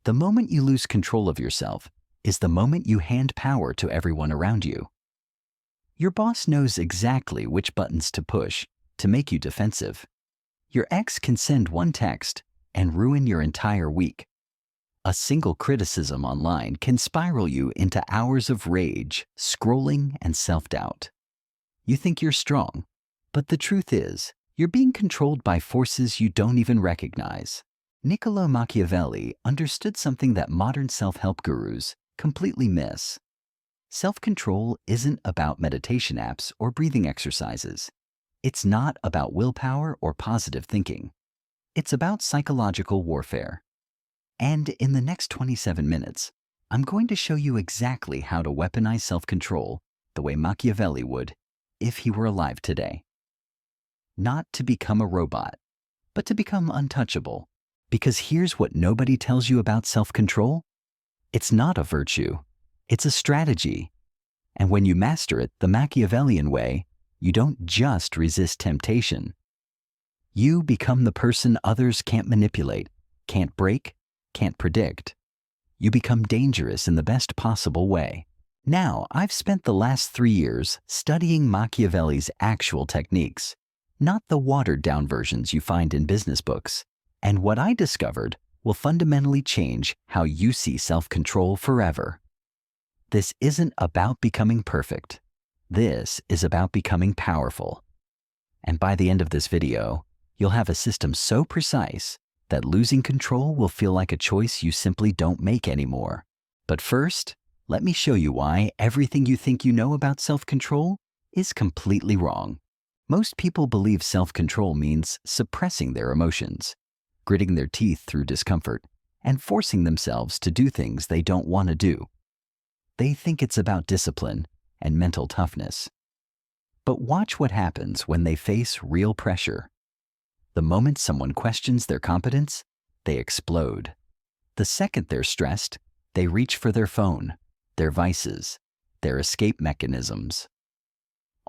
The moment you lose control of yourself is the moment you hand power to everyone around you. Your boss knows exactly which buttons to push to make you defensive. Your ex can send one text and ruin your entire week. A single criticism online can spiral you into hours of rage, scrolling, and self-doubt. You think you're strong, but the truth is, you're being controlled by forces you don't even recognize. Niccolò Machiavelli understood something that modern self-help gurus completely miss. Self-control isn't about meditation apps or breathing exercises. It's not about willpower or positive thinking. It's about psychological warfare. And in the next 27 minutes, I'm going to show you exactly how to weaponize self-control the way Machiavelli would if he were alive today. Not to become a robot, but to become untouchable. Because here's what nobody tells you about self-control. It's not a virtue. It's a strategy. And when you master it the Machiavellian way, you don't just resist temptation. You become the person others can't manipulate, can't break, can't predict. You become dangerous in the best possible way. Now, I've spent the last 3 years studying Machiavelli's actual techniques, not the watered-down versions you find in business books. And what I discovered will fundamentally change how you see self-control forever. This isn't about becoming perfect. This is about becoming powerful. And by the end of this video, you'll have a system so precise that losing control will feel like a choice you simply don't make anymore. But first, let me show you why everything you think you know about self-control is completely wrong. Most people believe self-control means suppressing their emotions, gritting their teeth through discomfort, and forcing themselves to do things they don't want to do. They think it's about discipline and mental toughness. But watch what happens when they face real pressure. The moment someone questions their competence, they explode. The second they're stressed, they reach for their phone, their vices, their escape mechanisms.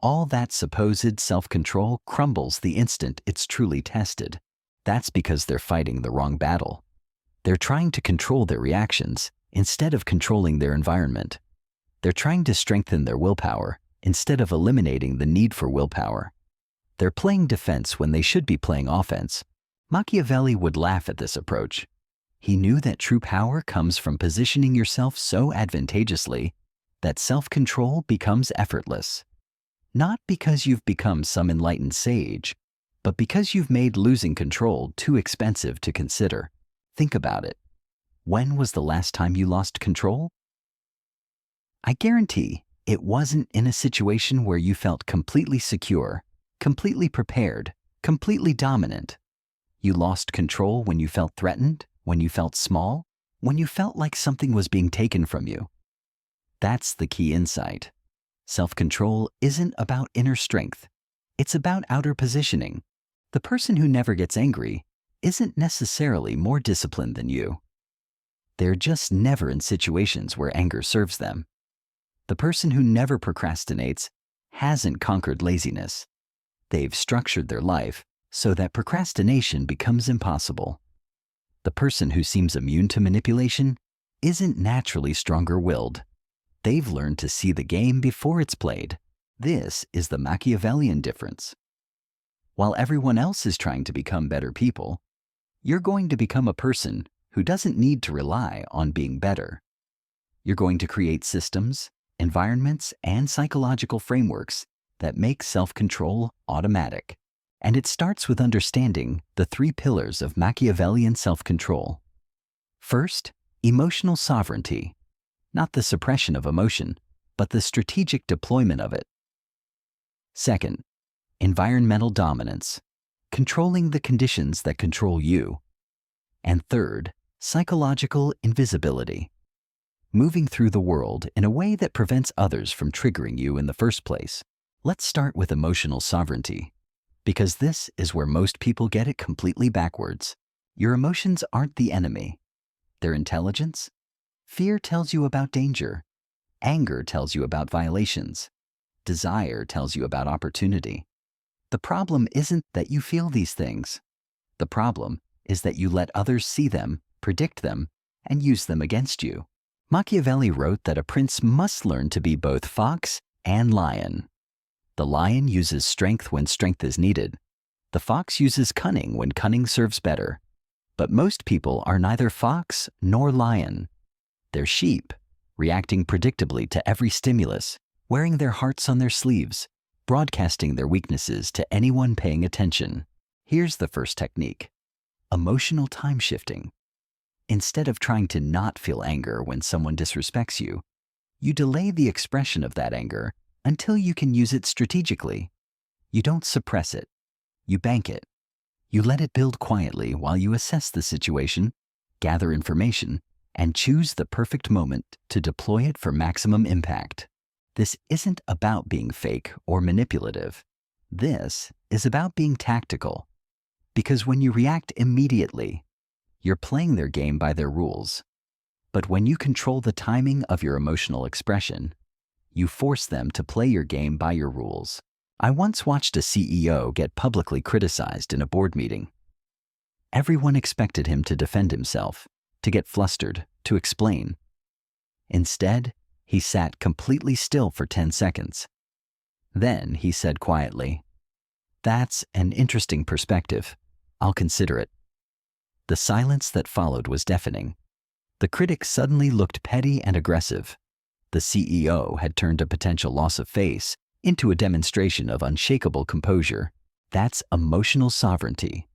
All that supposed self-control crumbles the instant it's truly tested. That's because they're fighting the wrong battle. They're trying to control their reactions instead of controlling their environment. They're trying to strengthen their willpower instead of eliminating the need for willpower. They're playing defense when they should be playing offense. Machiavelli would laugh at this approach. He knew that true power comes from positioning yourself so advantageously that self-control becomes effortless. Not because you've become some enlightened sage, but because you've made losing control too expensive to consider. Think about it. When was the last time you lost control? I guarantee it wasn't in a situation where you felt completely secure, completely prepared, completely dominant. You lost control when you felt threatened, when you felt small, when you felt like something was being taken from you. That's the key insight. Self-control isn't about inner strength. It's about outer positioning. The person who never gets angry isn't necessarily more disciplined than you. They're just never in situations where anger serves them. The person who never procrastinates hasn't conquered laziness. They've structured their life so that procrastination becomes impossible. The person who seems immune to manipulation isn't naturally stronger-willed. They've learned to see the game before it's played. This is the Machiavellian difference. While everyone else is trying to become better people, you're going to become a person who doesn't need to rely on being better. You're going to create systems, environments, and psychological frameworks that make self-control automatic. And it starts with understanding the 3 pillars of Machiavellian self-control. First, emotional sovereignty. Not the suppression of emotion, but the strategic deployment of it. Second, environmental dominance, controlling the conditions that control you. And third, psychological invisibility, moving through the world in a way that prevents others from triggering you in the first place. Let's start with emotional sovereignty, because this is where most people get it completely backwards. Your emotions aren't the enemy. They're intelligence. Fear tells you about danger. Anger tells you about violations. Desire tells you about opportunity. The problem isn't that you feel these things. The problem is that you let others see them, predict them, and use them against you. Machiavelli wrote that a prince must learn to be both fox and lion. The lion uses strength when strength is needed. The fox uses cunning when cunning serves better. But most people are neither fox nor lion. They're sheep, reacting predictably to every stimulus, wearing their hearts on their sleeves, broadcasting their weaknesses to anyone paying attention. Here's the first technique: emotional time shifting. Instead of trying to not feel anger when someone disrespects you, you delay the expression of that anger until you can use it strategically. You don't suppress it. You bank it. You let it build quietly while you assess the situation, gather information, and choose the perfect moment to deploy it for maximum impact. This isn't about being fake or manipulative. This is about being tactical. Because when you react immediately, you're playing their game by their rules. But when you control the timing of your emotional expression, you force them to play your game by your rules. I once watched a CEO get publicly criticized in a board meeting. Everyone expected him to defend himself, to get flustered, to explain. Instead, he sat completely still for 10 seconds. Then he said quietly, "That's an interesting perspective. I'll consider it." The silence that followed was deafening. The critic suddenly looked petty and aggressive. The CEO had turned a potential loss of face into a demonstration of unshakable composure. That's emotional sovereignty.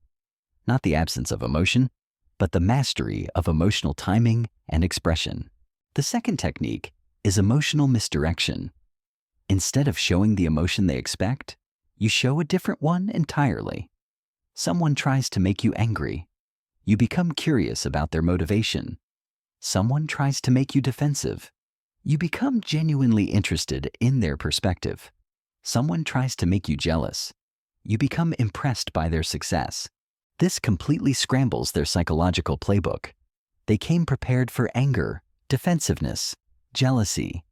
Not the absence of emotion, but the mastery of emotional timing and expression. The second technique is emotional misdirection. Instead of showing the emotion they expect, you show a different one entirely. Someone tries to make you angry. You become curious about their motivation. Someone tries to make you defensive. You become genuinely interested in their perspective. Someone tries to make you jealous. You become impressed by their success. This completely scrambles their psychological playbook. They came prepared for anger, defensiveness, jealousy.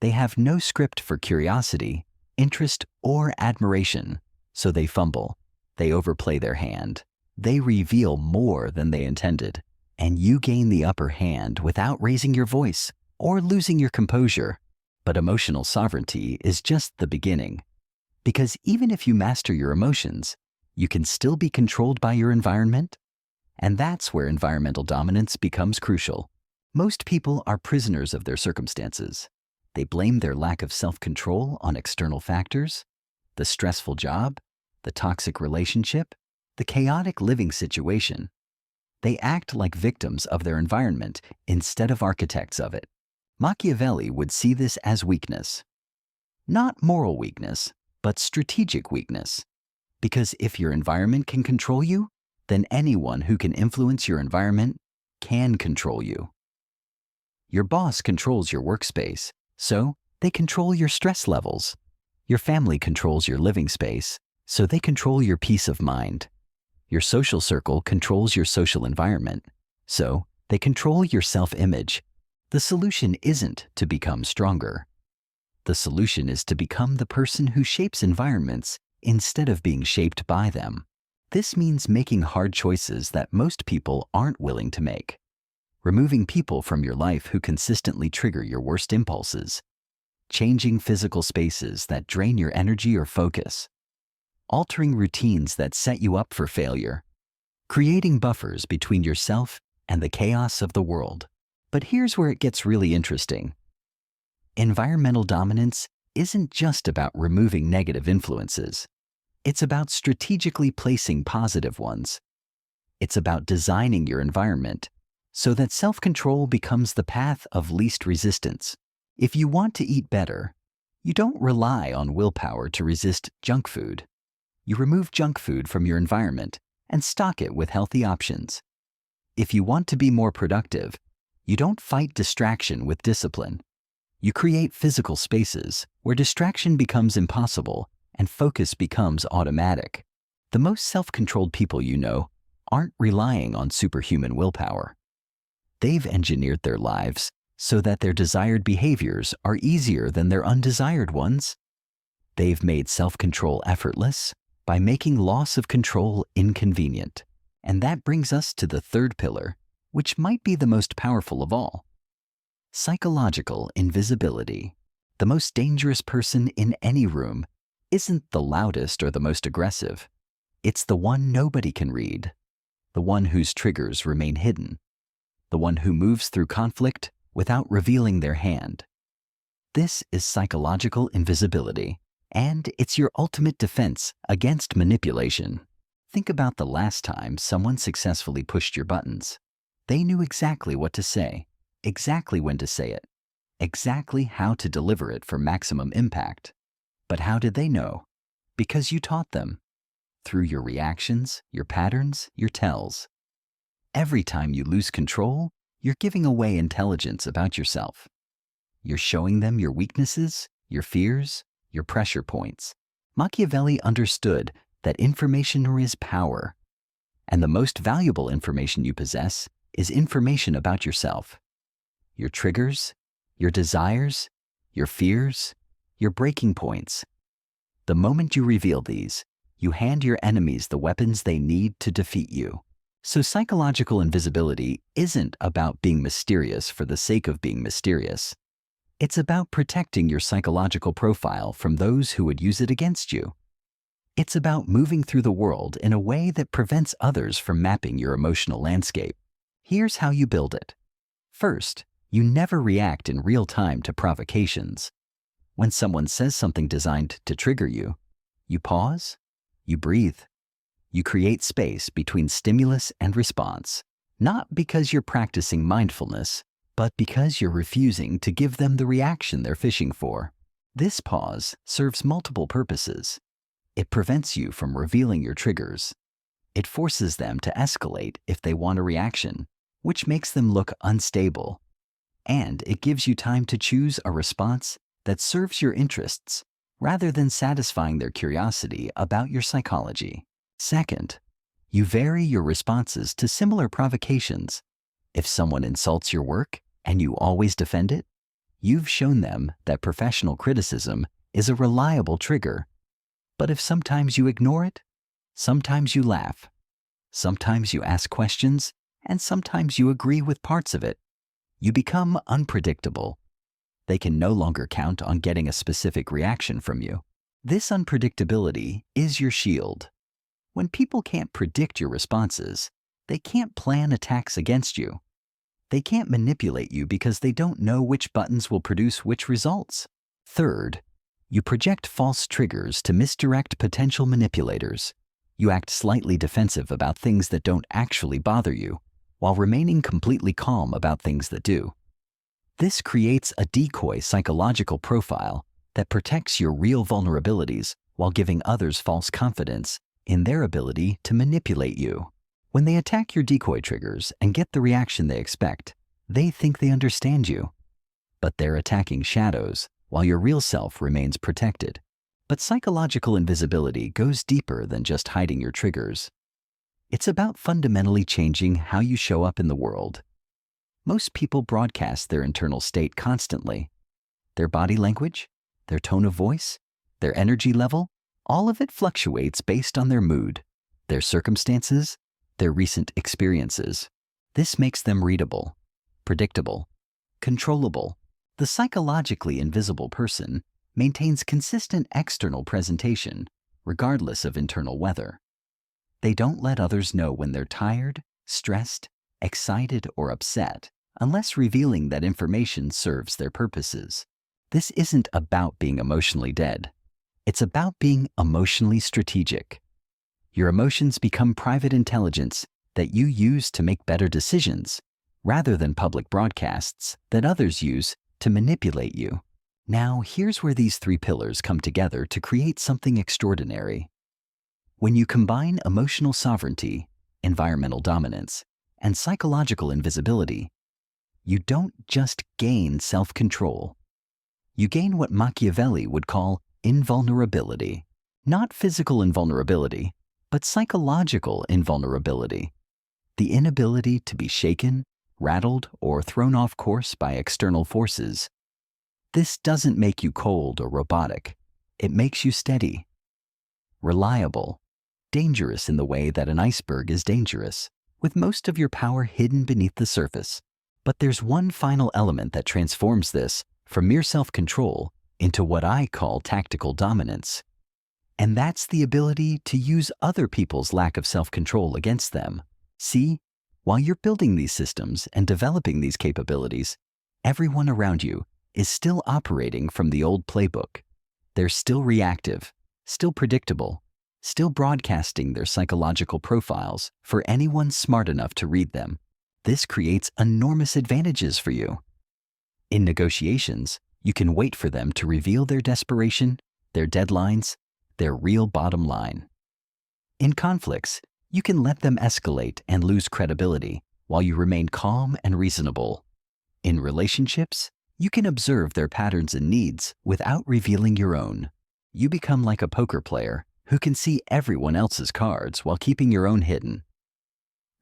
They have no script for curiosity, interest, or admiration, so they fumble. They overplay their hand. They reveal more than they intended, and you gain the upper hand without raising your voice or losing your composure. But emotional sovereignty is just the beginning. Because even if you master your emotions, you can still be controlled by your environment. And that's where environmental dominance becomes crucial. Most people are prisoners of their circumstances. They blame their lack of self-control on external factors: the stressful job, the toxic relationship, the chaotic living situation. They act like victims of their environment instead of architects of it. Machiavelli would see this as weakness. Not moral weakness, but strategic weakness. Because if your environment can control you, then anyone who can influence your environment can control you. Your boss controls your workspace, so they control your stress levels. Your family controls your living space, so they control your peace of mind. Your social circle controls your social environment, so they control your self-image. The solution isn't to become stronger. The solution is to become the person who shapes environments instead of being shaped by them. This means making hard choices that most people aren't willing to make. Removing people from your life who consistently trigger your worst impulses. Changing physical spaces that drain your energy or focus. Altering routines that set you up for failure. Creating buffers between yourself and the chaos of the world. But here's where it gets really interesting. Environmental dominance isn't just about removing negative influences. It's about strategically placing positive ones. It's about designing your environment so that self-control becomes the path of least resistance. If you want to eat better, you don't rely on willpower to resist junk food. You remove junk food from your environment and stock it with healthy options. If you want to be more productive, you don't fight distraction with discipline. You create physical spaces where distraction becomes impossible and focus becomes automatic. The most self-controlled people you know aren't relying on superhuman willpower. They've engineered their lives so that their desired behaviors are easier than their undesired ones. They've made self-control effortless by making loss of control inconvenient. And that brings us to the third pillar, which might be the most powerful of all. Psychological invisibility. The most dangerous person in any room isn't the loudest or the most aggressive. It's the one nobody can read, the one whose triggers remain hidden, the one who moves through conflict without revealing their hand. This is psychological invisibility, and it's your ultimate defense against manipulation. Think about the last time someone successfully pushed your buttons. They knew exactly what to say, exactly when to say it, exactly how to deliver it for maximum impact. But how did they know? Because you taught them. Through your reactions, your patterns, your tells. Every time you lose control, you're giving away intelligence about yourself. You're showing them your weaknesses, your fears, your pressure points. Machiavelli understood that information is power, and the most valuable information you possess is information about yourself. Your triggers, your desires, your fears, your breaking points. The moment you reveal these, you hand your enemies the weapons they need to defeat you. So psychological invisibility isn't about being mysterious for the sake of being mysterious. It's about protecting your psychological profile from those who would use it against you. It's about moving through the world in a way that prevents others from mapping your emotional landscape. Here's how you build it. First, you never react in real time to provocations. When someone says something designed to trigger you, you pause, you breathe, you create space between stimulus and response, not because you're practicing mindfulness, but because you're refusing to give them the reaction they're fishing for. This pause serves multiple purposes. It prevents you from revealing your triggers. It forces them to escalate if they want a reaction, which makes them look unstable. And it gives you time to choose a response that serves your interests rather than satisfying their curiosity about your psychology. Second, you vary your responses to similar provocations. If someone insults your work and you always defend it, you've shown them that professional criticism is a reliable trigger. But if sometimes you ignore it, sometimes you laugh, sometimes you ask questions, and sometimes you agree with parts of it, you become unpredictable. They can no longer count on getting a specific reaction from you. This unpredictability is your shield. When people can't predict your responses, they can't plan attacks against you. They can't manipulate you because they don't know which buttons will produce which results. Third, you project false triggers to misdirect potential manipulators. You act slightly defensive about things that don't actually bother you, while remaining completely calm about things that do. This creates a decoy psychological profile that protects your real vulnerabilities while giving others false confidence in their ability to manipulate you. When they attack your decoy triggers and get the reaction they expect, they think they understand you. But they're attacking shadows while your real self remains protected. But psychological invisibility goes deeper than just hiding your triggers. It's about fundamentally changing how you show up in the world. Most people broadcast their internal state constantly. Their body language, their tone of voice, their energy level, all of it fluctuates based on their mood, their circumstances, their recent experiences. This makes them readable, predictable, controllable. The psychologically invisible person maintains consistent external presentation, regardless of internal weather. They don't let others know when they're tired, stressed, excited, or upset, unless revealing that information serves their purposes. This isn't about being emotionally dead. It's about being emotionally strategic. Your emotions become private intelligence that you use to make better decisions, rather than public broadcasts that others use to manipulate you. Now, here's where these three pillars come together to create something extraordinary. When you combine emotional sovereignty, environmental dominance, and psychological invisibility, you don't just gain self-control. You gain what Machiavelli would call invulnerability. Not physical invulnerability, but psychological invulnerability. The inability to be shaken, rattled, or thrown off course by external forces. This doesn't make you cold or robotic. It makes you steady, reliable, dangerous in the way that an iceberg is dangerous. with most of your power hidden beneath the surface. But there's one final element that transforms this from mere self-control into what I call tactical dominance. And that's the ability to use other people's lack of self-control against them. See, while you're building these systems and developing these capabilities, everyone around you is still operating from the old playbook. They're still reactive, still predictable, still broadcasting their psychological profiles for anyone smart enough to read them. This creates enormous advantages for you. In negotiations, you can wait for them to reveal their desperation, their deadlines, their real bottom line. In conflicts, you can let them escalate and lose credibility while you remain calm and reasonable. In relationships, you can observe their patterns and needs without revealing your own. You become like a poker player who can see everyone else's cards while keeping your own hidden.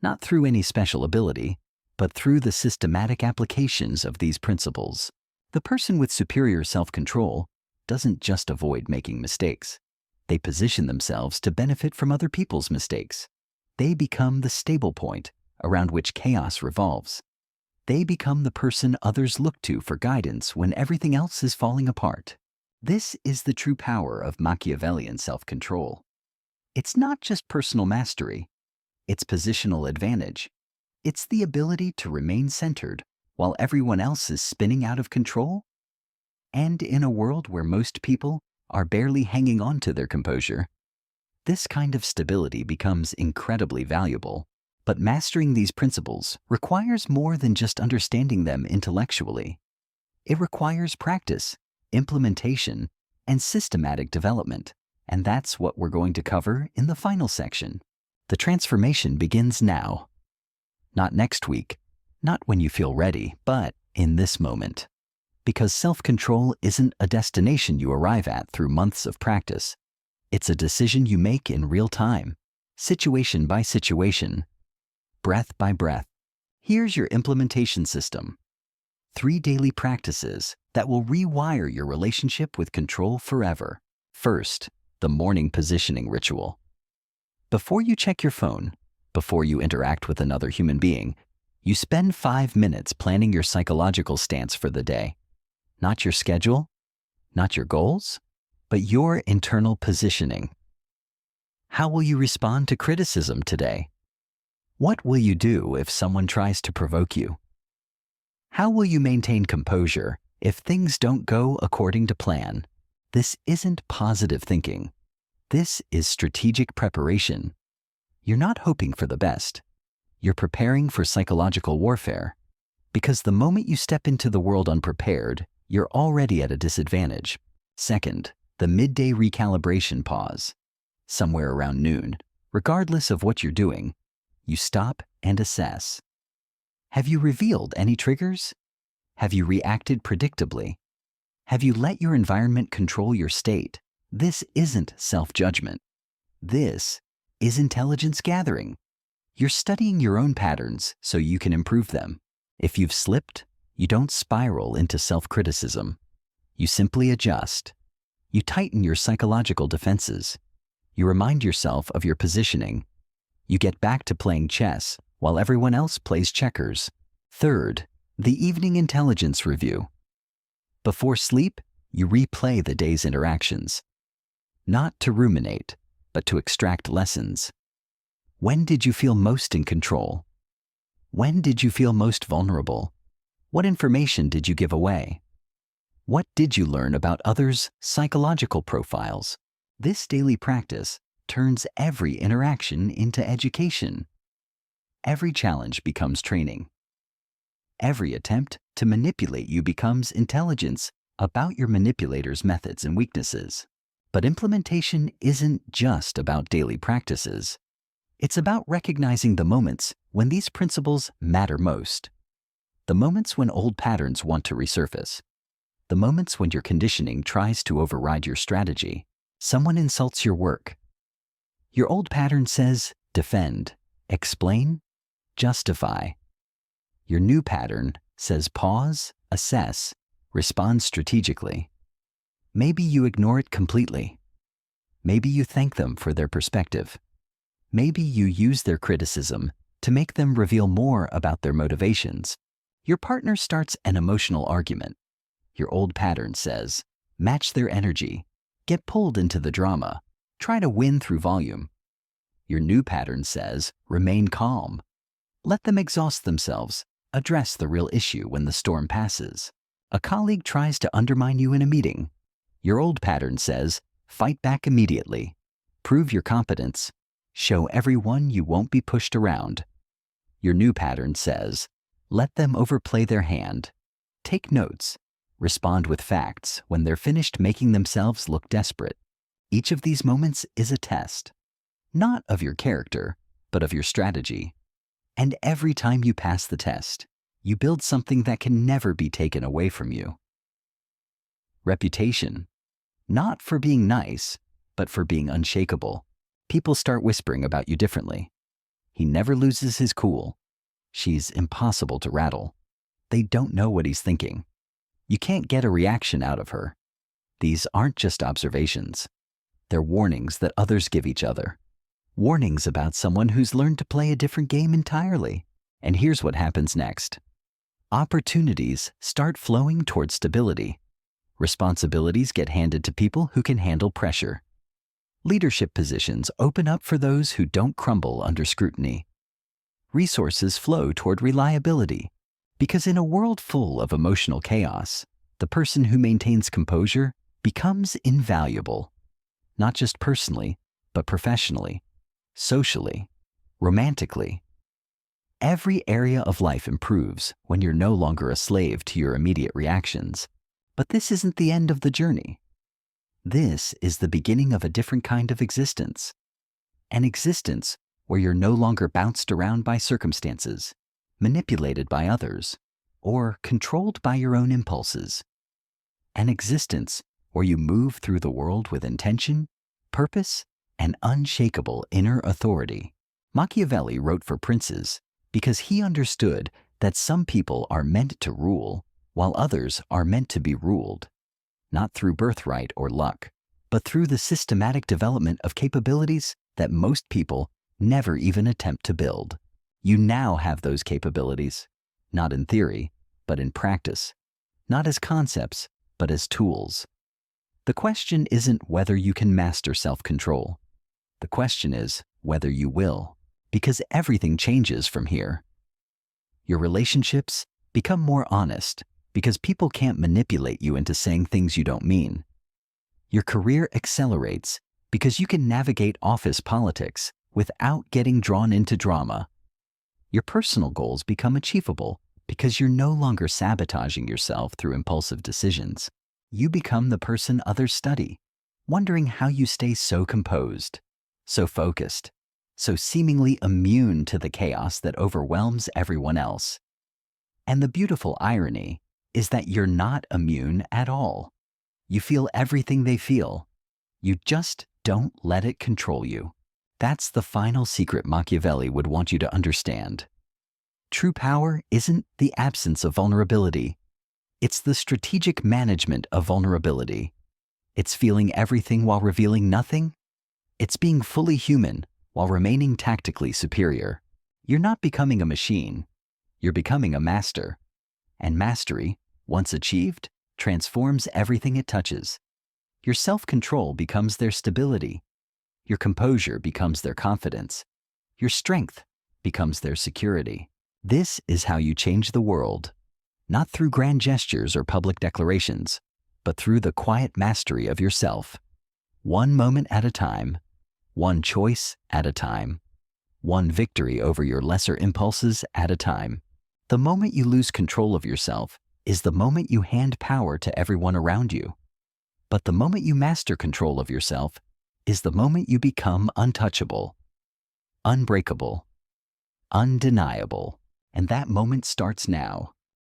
Not through any special ability, but through the systematic applications of these principles. The person with superior self-control doesn't just avoid making mistakes. They position themselves to benefit from other people's mistakes. They become the stable point around which chaos revolves. They become the person others look to for guidance when everything else is falling apart. This is the true power of Machiavellian self-control. It's not just personal mastery. It's positional advantage. It's the ability to remain centered while everyone else is spinning out of control. And in a world where most people are barely hanging on to their composure, this kind of stability becomes incredibly valuable. But mastering these principles requires more than just understanding them intellectually. It requires practice, implementation, and systematic development. And that's what we're going to cover in the final section. The transformation begins now. Not next week, not when you feel ready, but in this moment. Because self-control isn't a destination you arrive at through months of practice. It's a decision you make in real time, situation by situation, breath by breath. Here's your implementation system. 3 daily practices that will rewire your relationship with control forever. First, the morning positioning ritual. Before you check your phone, before you interact with another human being, you spend 5 minutes planning your psychological stance for the day. Not your schedule, not your goals, but your internal positioning. How will you respond to criticism today? What will you do if someone tries to provoke you? How will you maintain composure if things don't go according to plan? This isn't positive thinking. This is strategic preparation. You're not hoping for the best. You're preparing for psychological warfare. Because the moment you step into the world unprepared, you're already at a disadvantage. Second, the midday recalibration pause. Somewhere around noon, regardless of what you're doing, you stop and assess. Have you revealed any triggers? Have you reacted predictably? Have you let your environment control your state? This isn't self-judgment. This is intelligence gathering. You're studying your own patterns so you can improve them. If you've slipped, you don't spiral into self-criticism. You simply adjust. You tighten your psychological defenses. You remind yourself of your positioning. You get back to playing chess while everyone else plays checkers. Third, the evening intelligence review. Before sleep, you replay the day's interactions. Not to ruminate, but to extract lessons. When did you feel most in control? When did you feel most vulnerable? What information did you give away? What did you learn about others' psychological profiles? This daily practice turns every interaction into education. Every challenge becomes training. Every attempt to manipulate you becomes intelligence about your manipulator's methods and weaknesses. But implementation isn't just about daily practices. It's about recognizing the moments when these principles matter most. The moments when old patterns want to resurface. The moments when your conditioning tries to override your strategy. Someone insults your work. Your old pattern says, defend, explain, justify. Your new pattern says pause, assess, respond strategically. Maybe you ignore it completely. Maybe you thank them for their perspective. Maybe you use their criticism to make them reveal more about their motivations. Your partner starts an emotional argument. Your old pattern says, match their energy, get pulled into the drama, try to win through volume. Your new pattern says, remain calm. Let them exhaust themselves, address the real issue when the storm passes. A colleague tries to undermine you in a meeting. Your old pattern says, fight back immediately. Prove your competence. Show everyone you won't be pushed around. Your new pattern says, let them overplay their hand. Take notes. Respond with facts when they're finished making themselves look desperate. Each of these moments is a test, not of your character, but of your strategy. And every time you pass the test, you build something that can never be taken away from you. Reputation. Not for being nice, but for being unshakable. People start whispering about you differently. He never loses his cool. She's impossible to rattle. They don't know what he's thinking. You can't get a reaction out of her. These aren't just observations. They're warnings that others give each other. Warnings about someone who's learned to play a different game entirely. And here's what happens next. Opportunities start flowing towards stability. Responsibilities get handed to people who can handle pressure. Leadership positions open up for those who don't crumble under scrutiny. Resources flow toward reliability, because in a world full of emotional chaos, the person who maintains composure becomes invaluable, not just personally, but professionally, socially, romantically. Every area of life improves when you're no longer a slave to your immediate reactions. But this isn't the end of the journey. This is the beginning of a different kind of existence. An existence where you're no longer bounced around by circumstances, manipulated by others, or controlled by your own impulses. An existence where you move through the world with intention, purpose, and unshakable inner authority. Machiavelli wrote for princes because he understood that some people are meant to rule, while others are meant to be ruled, not through birthright or luck, but through the systematic development of capabilities that most people never even attempt to build. You now have those capabilities, not in theory, but in practice, not as concepts, but as tools. The question isn't whether you can master self-control. The question is whether you will, because everything changes from here. Your relationships become more honest because people can't manipulate you into saying things you don't mean. Your career accelerates because you can navigate office politics without getting drawn into drama. Your personal goals become achievable because you're no longer sabotaging yourself through impulsive decisions. You become the person others study, wondering how you stay so composed, so focused, so seemingly immune to the chaos that overwhelms everyone else. And the beautiful irony is that you're not immune at all. You feel everything they feel. You just don't let it control you. That's the final secret Machiavelli would want you to understand. True power isn't the absence of vulnerability. It's the strategic management of vulnerability. It's feeling everything while revealing nothing. It's being fully human while remaining tactically superior. You're not becoming a machine. You're becoming a master. And mastery, once achieved, transforms everything it touches. Your self-control becomes their stability. Your composure becomes their confidence. Your strength becomes their security. This is how you change the world, not through grand gestures or public declarations, but through the quiet mastery of yourself. One moment at a time, one choice at a time, one victory over your lesser impulses at a time. The moment you lose control of yourself is the moment you hand power to everyone around you. But the moment you master control of yourself is the moment you become untouchable, unbreakable, undeniable. And that moment starts now.